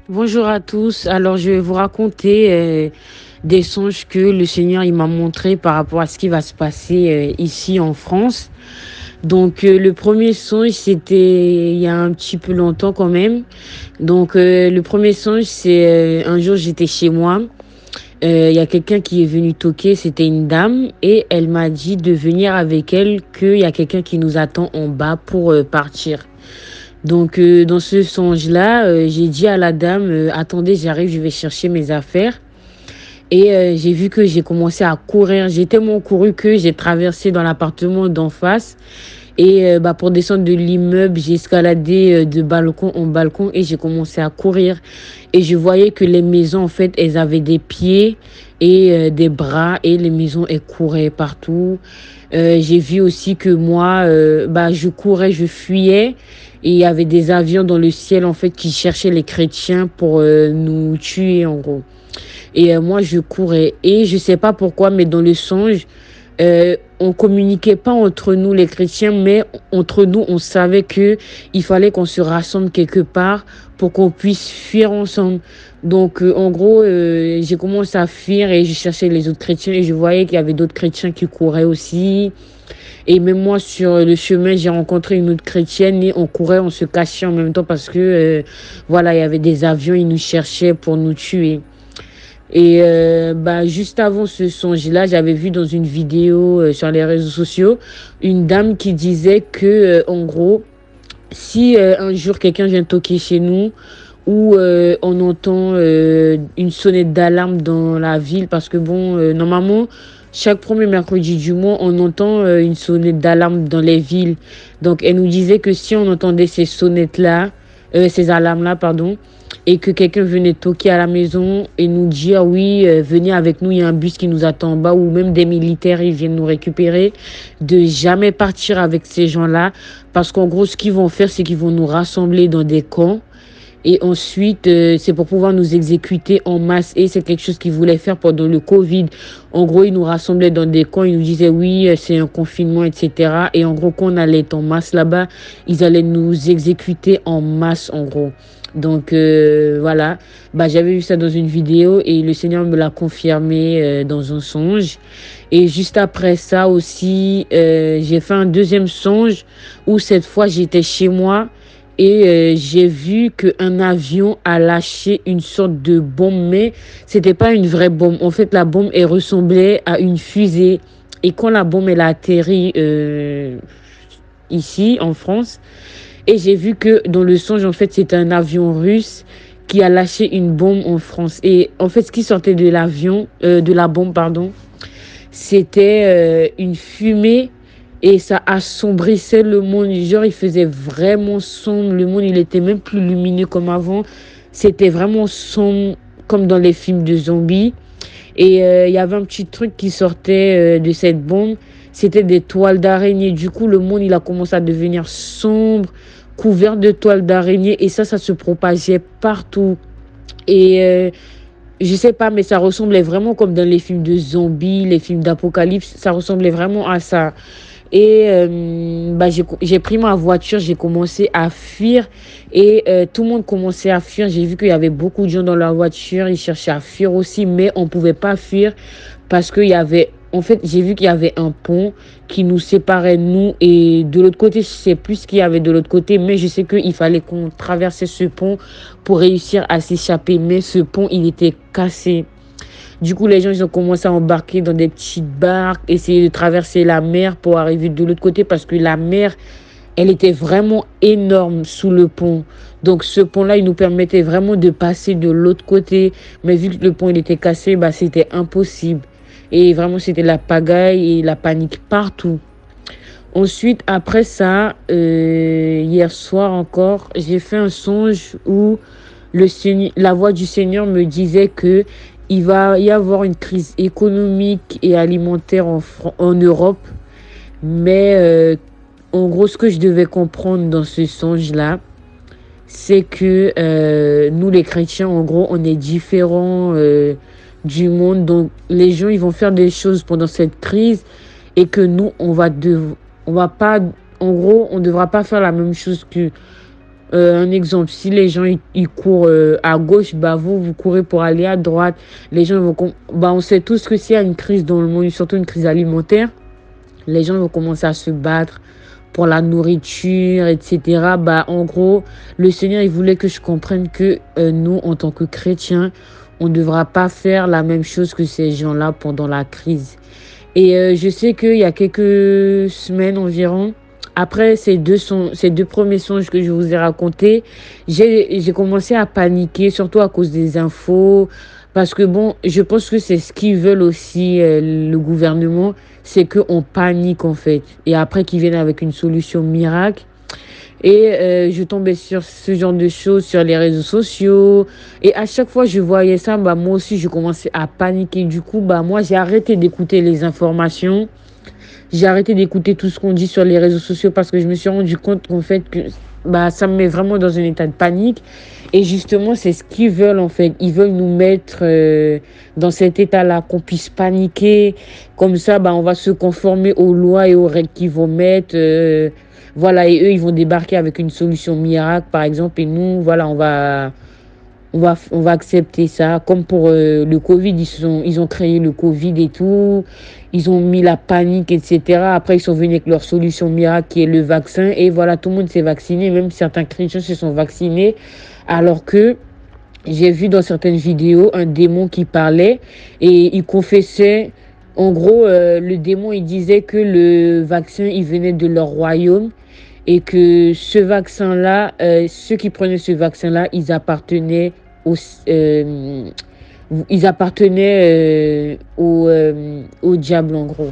Bonjour à tous. Alors, je vais vous raconter des songes que le Seigneur il m'a montré par rapport à ce qui va se passer ici en France. Donc, le premier songe, c'était il y a un petit peu longtemps quand même. Donc, le premier songe, c'est un jour, j'étais chez moi. Il y a quelqu'un qui est venu toquer, c'était une dame, et elle m'a dit de venir avec elle, qu'il y a quelqu'un qui nous attend en bas pour partir. Donc, dans ce songe-là, j'ai dit à la dame, attendez, j'arrive, je vais chercher mes affaires. Et j'ai vu que j'ai commencé à courir. J'ai tellement couru que j'ai traversé dans l'appartement d'en face. Et pour descendre de l'immeuble, j'ai escaladé de balcon en balcon et j'ai commencé à courir. Et je voyais que les maisons, en fait, elles avaient des pieds et des bras. Et les maisons, elles couraient partout. J'ai vu aussi que moi, je courais, je fuyais. Et il y avait des avions dans le ciel, en fait, qui cherchaient les chrétiens pour nous tuer, en gros. Et moi, je courais. Et je sais pas pourquoi, mais dans le songe, on communiquait pas entre nous, les chrétiens, mais entre nous, on savait que il fallait qu'on se rassemble quelque part pour qu'on puisse fuir ensemble. Donc, en gros, j'ai commencé à fuir et je cherchais les autres chrétiens et je voyais qu'il y avait d'autres chrétiens qui couraient aussi. Et même moi, sur le chemin, j'ai rencontré une autre chrétienne et on courait, on se cachait en même temps parce que, voilà, il y avait des avions, ils nous cherchaient pour nous tuer. Et juste avant ce songe-là, j'avais vu dans une vidéo sur les réseaux sociaux une dame qui disait que, en gros, si un jour quelqu'un vient toquer chez nous ou on entend une sonnette d'alarme dans la ville, parce que bon, normalement, chaque premier mercredi du mois, on entend une sonnette d'alarme dans les villes. Donc, elle nous disait que si on entendait ces sonnettes-là, ces alarmes-là, pardon, et que quelqu'un venait toquer à la maison et nous dire oui, venez avec nous, il y a un bus qui nous attend en bas, ou même des militaires, ils viennent nous récupérer, de jamais partir avec ces gens-là, parce qu'en gros, ce qu'ils vont faire, c'est qu'ils vont nous rassembler dans des camps. Et ensuite, c'est pour pouvoir nous exécuter en masse. Et c'est quelque chose qu'ils voulaient faire pendant le Covid. En gros, ils nous rassemblaient dans des camps. Ils nous disaient, oui, c'est un confinement, etc. Et en gros, quand on allait être en masse là-bas, ils allaient nous exécuter en masse, en gros. Donc, voilà. J'avais vu ça dans une vidéo et le Seigneur me l'a confirmé dans un songe. Et juste après ça aussi, j'ai fait un deuxième songe où cette fois, j'étais chez moi. Et j'ai vu qu'un avion a lâché une sorte de bombe, mais c'était pas une vraie bombe. En fait, la bombe, elle ressemblait à une fusée. Et quand la bombe, elle a atterri ici, en France, et j'ai vu que dans le songe, en fait, c'était un avion russe qui a lâché une bombe en France. Et en fait, ce qui sortait de l'avion, de la bombe, pardon, c'était une fumée et ça assombrissait le monde. Genre, il faisait vraiment sombre. Le monde, il était même plus lumineux comme avant. C'était vraiment sombre, comme dans les films de zombies. Et il y avait un petit truc qui sortait de cette bombe. C'était des toiles d'araignée. Du coup, le monde, il a commencé à devenir sombre, couvert de toiles d'araignée. Et ça se propageait partout. Et je sais pas, mais ça ressemblait vraiment comme dans les films de zombies, les films d'apocalypse. Ça ressemblait vraiment à ça. Et j'ai pris ma voiture, j'ai commencé à fuir. Et tout le monde commençait à fuir. J'ai vu qu'il y avait beaucoup de gens dans la voiture. Ils cherchaient à fuir aussi, mais on ne pouvait pas fuir parce qu'il y avait... En fait, j'ai vu qu'il y avait un pont qui nous séparait, nous. Et de l'autre côté, je ne sais plus ce qu'il y avait de l'autre côté. Mais je sais qu'il fallait qu'on traversait ce pont pour réussir à s'échapper. Mais ce pont, il était cassé. Du coup, les gens, ils ont commencé à embarquer dans des petites barques, essayer de traverser la mer pour arriver de l'autre côté parce que la mer, elle était vraiment énorme sous le pont. Donc, ce pont-là, il nous permettait vraiment de passer de l'autre côté. Mais vu que le pont, il était cassé, c'était impossible. Et vraiment, c'était la pagaille et la panique partout. Ensuite, après ça, hier soir encore, j'ai fait un songe où la voix du Seigneur me disait que il va y avoir une crise économique et alimentaire en Europe. Mais en gros, ce que je devais comprendre dans ce songe-là, c'est que nous, les chrétiens, en gros, on est différents du monde. Donc, les gens, ils vont faire des choses pendant cette crise et que nous, on va pas, en gros, on ne devra pas faire la même chose que Un exemple, si les gens ils courent à gauche, bah vous courez pour aller à droite. Les gens vont bah on sait tous que s'il y a une crise dans le monde, surtout une crise alimentaire, les gens vont commencer à se battre pour la nourriture, etc. Bah en gros, le Seigneur il voulait que je comprenne que nous en tant que chrétiens, on ne devra pas faire la même chose que ces gens-là pendant la crise. Et je sais qu'il y a quelques semaines environ, après ces deux premiers songes que je vous ai racontés, j'ai commencé à paniquer, surtout à cause des infos. Parce que bon, je pense que c'est ce qu'ils veulent aussi, le gouvernement, c'est qu'on panique en fait. Et après qu'ils viennent avec une solution miracle. Et je tombais sur ce genre de choses sur les réseaux sociaux. Et à chaque fois que je voyais ça, bah, moi aussi, je commençais à paniquer. Du coup, bah, moi, j'ai arrêté d'écouter les informations. J'ai arrêté d'écouter tout ce qu'on dit sur les réseaux sociaux parce que je me suis rendu compte qu'en fait, que, bah, ça me met vraiment dans un état de panique. Et justement, c'est ce qu'ils veulent en fait. Ils veulent nous mettre dans cet état-là, qu'on puisse paniquer. Comme ça, bah, on va se conformer aux lois et aux règles qu'ils vont mettre. Voilà, et eux, ils vont débarquer avec une solution miracle, par exemple. Et nous, voilà, on va accepter ça. Comme pour le Covid, ils ont créé le Covid et tout. Ils ont mis la panique, etc. Après, ils sont venus avec leur solution miracle qui est le vaccin. Et voilà, tout le monde s'est vacciné. Même certains chrétiens se sont vaccinés. Alors que j'ai vu dans certaines vidéos un démon qui parlait et il confessait. En gros, le démon, il disait que le vaccin, il venait de leur royaume et que ce vaccin-là, ceux qui prenaient ce vaccin-là, au, euh, ils appartenaient au diable, en gros.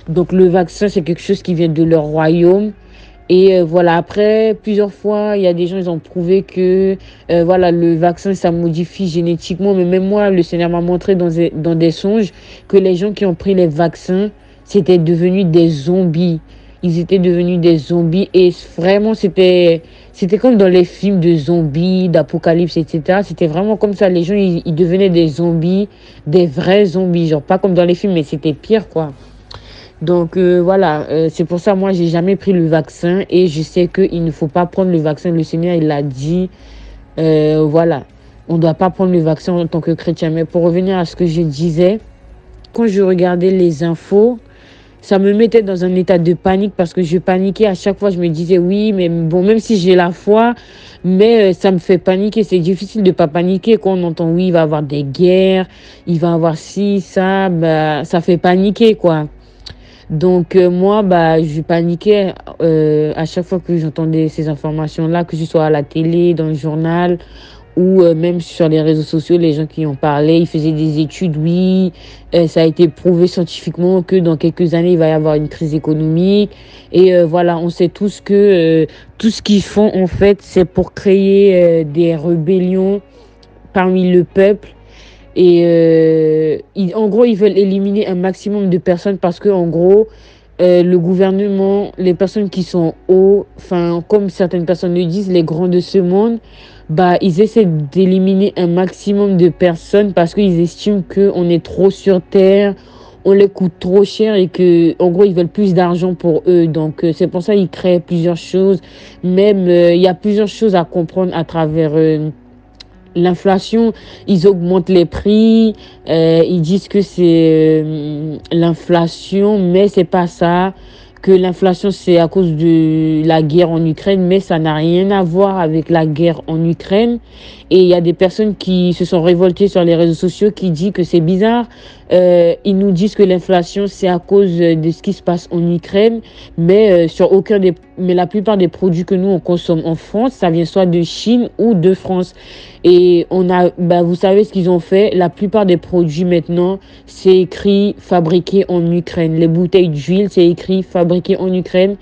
Donc, le vaccin, c'est quelque chose qui vient de leur royaume. Et voilà, après, plusieurs fois, il y a des gens, ils ont prouvé que voilà, le vaccin, ça modifie génétiquement. Mais même moi, le Seigneur m'a montré dans des songes que les gens qui ont pris les vaccins, c'était devenus des zombies. Ils étaient devenus des zombies. Et vraiment, c'était comme dans les films de zombies, d'apocalypse, etc. C'était vraiment comme ça. Les gens, ils devenaient des zombies, des vrais zombies. Genre, pas comme dans les films, mais c'était pire, quoi. Donc voilà, c'est pour ça moi j'ai jamais pris le vaccin et je sais qu'il ne faut pas prendre le vaccin. Le Seigneur il l'a dit, voilà, on ne doit pas prendre le vaccin en tant que chrétien. Mais pour revenir à ce que je disais, quand je regardais les infos, ça me mettait dans un état de panique parce que je paniquais à chaque fois. Je me disais oui, mais bon, même si j'ai la foi, mais ça me fait paniquer. C'est difficile de pas paniquer quand on entend oui, il va y avoir des guerres, il va y avoir ci, ça, bah, ça fait paniquer quoi. Donc moi, bah, je paniquais à chaque fois que j'entendais ces informations-là, que ce soit à la télé, dans le journal ou même sur les réseaux sociaux, les gens qui en parlaient, ils faisaient des études, oui, ça a été prouvé scientifiquement que dans quelques années, il va y avoir une crise économique. Et voilà, on sait tous que tout ce qu'ils font, en fait, c'est pour créer des rébellions parmi le peuple et en gros, ils veulent éliminer un maximum de personnes parce que, en gros, le gouvernement, les personnes qui sont hauts, enfin, comme certaines personnes le disent, les grands de ce monde, bah, ils essaient d'éliminer un maximum de personnes parce qu'ils estiment qu'on est trop sur Terre, on les coûte trop cher et que, en gros, ils veulent plus d'argent pour eux. Donc, c'est pour ça qu'ils créent plusieurs choses. Même, il y a plusieurs choses à comprendre à travers l'inflation. Ils augmentent les prix, ils disent que c'est l'inflation, mais c'est pas ça. Que l'inflation c'est à cause de la guerre en Ukraine, mais ça n'a rien à voir avec la guerre en Ukraine. Et il y a des personnes qui se sont révoltées sur les réseaux sociaux qui disent que c'est bizarre. Ils nous disent que l'inflation c'est à cause de ce qui se passe en Ukraine, mais mais la plupart des produits que nous on consomme en France, ça vient soit de Chine ou de France. Et bah, vous savez ce qu'ils ont fait. La plupart des produits maintenant, c'est écrit fabriqué en Ukraine. Les bouteilles d'huile, c'est écrit fabriqué en Ukraine.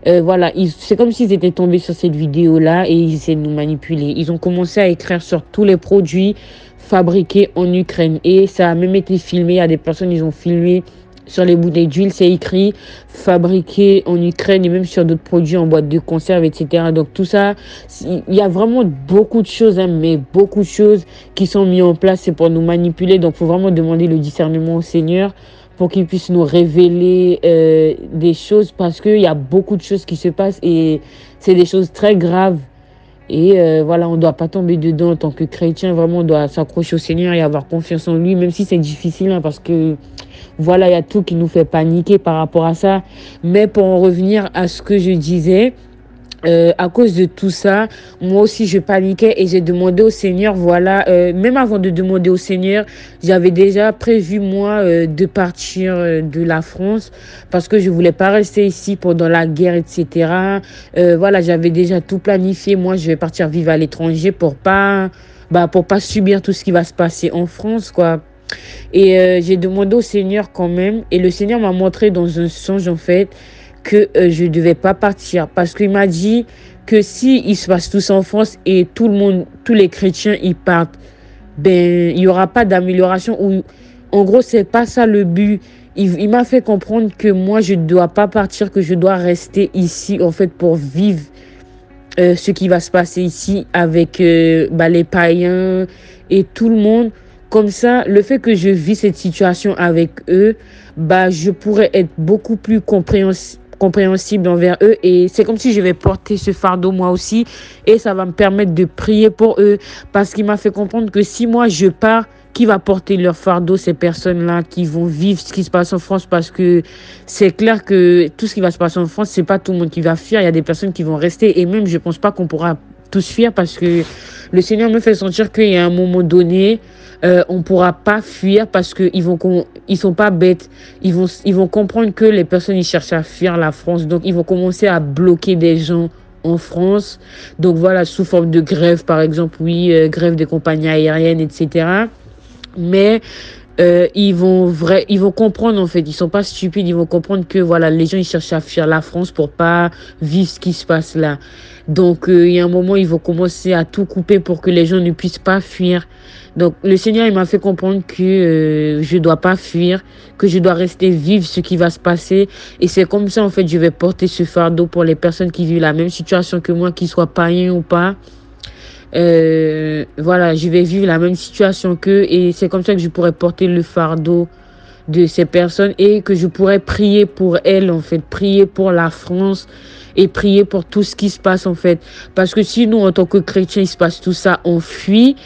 Voilà, c'est comme s'ils étaient tombés sur cette vidéo-là et ils essaient de nous manipuler. Ils ont commencé à écrire sur tous les produits fabriqués en Ukraine. Et ça a même été filmé. Il y a des personnes, ils ont filmé sur les bouteilles d'huile, c'est écrit fabriqué en Ukraine et même sur d'autres produits en boîte de conserve, etc. Donc tout ça, il y a vraiment beaucoup de choses, hein, mais beaucoup de choses qui sont mises en place, c'est pour nous manipuler. Donc il faut vraiment demander le discernement au Seigneur pour qu'il puisse nous révéler des choses parce qu'il y a beaucoup de choses qui se passent et c'est des choses très graves. Et voilà, on ne doit pas tomber dedans en tant que chrétien. Vraiment, on doit s'accrocher au Seigneur et avoir confiance en lui, même si c'est difficile, hein, parce que voilà, il y a tout qui nous fait paniquer par rapport à ça. Mais pour en revenir à ce que je disais, à cause de tout ça, moi aussi je paniquais et j'ai demandé au Seigneur, voilà, même avant de demander au Seigneur, j'avais déjà prévu moi de partir de la France parce que je voulais pas rester ici pendant la guerre, etc. Voilà, j'avais déjà tout planifié. Moi, je vais partir vivre à l'étranger pour pas subir tout ce qui va se passer en France, quoi. Et j'ai demandé au Seigneur quand même, et le Seigneur m'a montré dans un songe en fait que je ne devais pas partir parce qu'il m'a dit que si il se passe tout ça en France et tout le monde, tous les chrétiens ils partent, ben il y aura pas d'amélioration ou en gros c'est pas ça le but. Il m'a fait comprendre que moi je ne dois pas partir, que je dois rester ici en fait pour vivre ce qui va se passer ici avec les païens et tout le monde. Comme ça, le fait que je vis cette situation avec eux, je pourrais être beaucoup plus compréhensible envers eux. Et c'est comme si je vais porter ce fardeau moi aussi. Et ça va me permettre de prier pour eux. Parce qu'il m'a fait comprendre que si moi je pars, qui va porter leur fardeau, ces personnes-là qui vont vivre ce qui se passe en France, parce que c'est clair que tout ce qui va se passer en France, c'est pas tout le monde qui va fuir. Il y a des personnes qui vont rester et même je pense pas qu'on pourra tous fuir parce que le Seigneur me fait sentir qu'il y a un moment donné, on pourra pas fuir parce que ils sont pas bêtes. Ils vont comprendre que les personnes ils cherchent à fuir la France, donc ils vont commencer à bloquer des gens en France. Donc voilà, sous forme de grève, par exemple, oui, grève des compagnies aériennes, etc. Mais ils vont comprendre en fait, ils sont pas stupides, ils vont comprendre que voilà, les gens ils cherchent à fuir la France pour pas vivre ce qui se passe là. Donc il y a un moment ils vont commencer à tout couper pour que les gens ne puissent pas fuir. Donc le Seigneur il m'a fait comprendre que je dois pas fuir, que je dois rester vivre ce qui va se passer et c'est comme ça en fait je vais porter ce fardeau pour les personnes qui vivent la même situation que moi, qu'ils soient païens ou pas. Voilà, je vais vivre la même situation qu'eux et c'est comme ça que je pourrais porter le fardeau de ces personnes et que je pourrais prier pour elles, en fait, prier pour la France et prier pour tout ce qui se passe, en fait. Parce que si nous, en tant que chrétiens, il se passe tout ça, on fuit,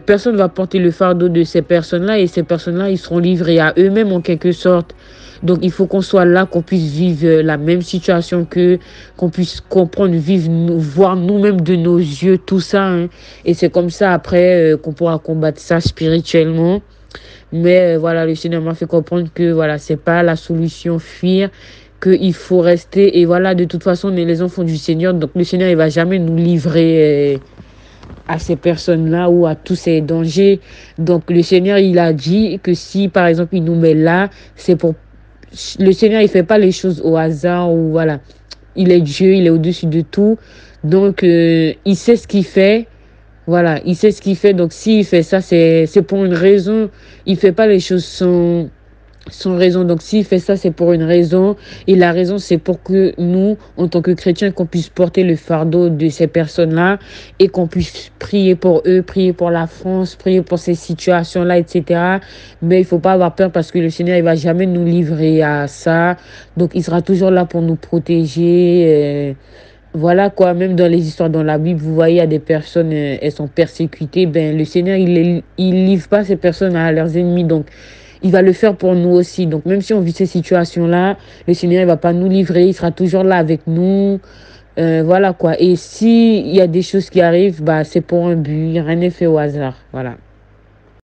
personne ne va porter le fardeau de ces personnes-là et ces personnes-là, ils seront livrés à eux-mêmes en quelque sorte. Donc, il faut qu'on soit là, qu'on puisse vivre la même situation qu'eux, qu'on puisse comprendre, vivre, voir nous-mêmes de nos yeux tout ça, hein. Et c'est comme ça, après, qu'on pourra combattre ça spirituellement. Mais voilà, le Seigneur m'a fait comprendre que voilà, c'est pas la solution, fuir, qu'il faut rester. Et voilà, de toute façon, on est les enfants du Seigneur. Donc, le Seigneur, il va jamais nous livrer à ces personnes-là ou à tous ces dangers. Donc, le Seigneur, il a dit que si, par exemple, il nous met là, c'est pour... Le Seigneur, il fait pas les choses au hasard ou voilà. Il est Dieu, il est au-dessus de tout. Donc, il sait ce qu'il fait. Voilà, il sait ce qu'il fait. Donc, s'il fait ça, c'est pour une raison. Il fait pas les choses sans raison. Donc, s'il fait ça, c'est pour une raison. Et la raison, c'est pour que nous, en tant que chrétiens, qu'on puisse porter le fardeau de ces personnes-là et qu'on puisse prier pour eux, prier pour la France, prier pour ces situations-là, etc. Mais il faut pas avoir peur parce que le Seigneur, il va jamais nous livrer à ça. Donc, il sera toujours là pour nous protéger. Voilà quoi, même dans les histoires dans la Bible, vous voyez, il y a des personnes, elles sont persécutées. Le Seigneur, il livre pas ces personnes à leurs ennemis. Donc, il va le faire pour nous aussi. Donc, même si on vit ces situations-là, le Seigneur, il va pas nous livrer. Il sera toujours là avec nous. Voilà quoi. Et s'il y a des choses qui arrivent, c'est pour un but. Rien n'est fait au hasard. Voilà.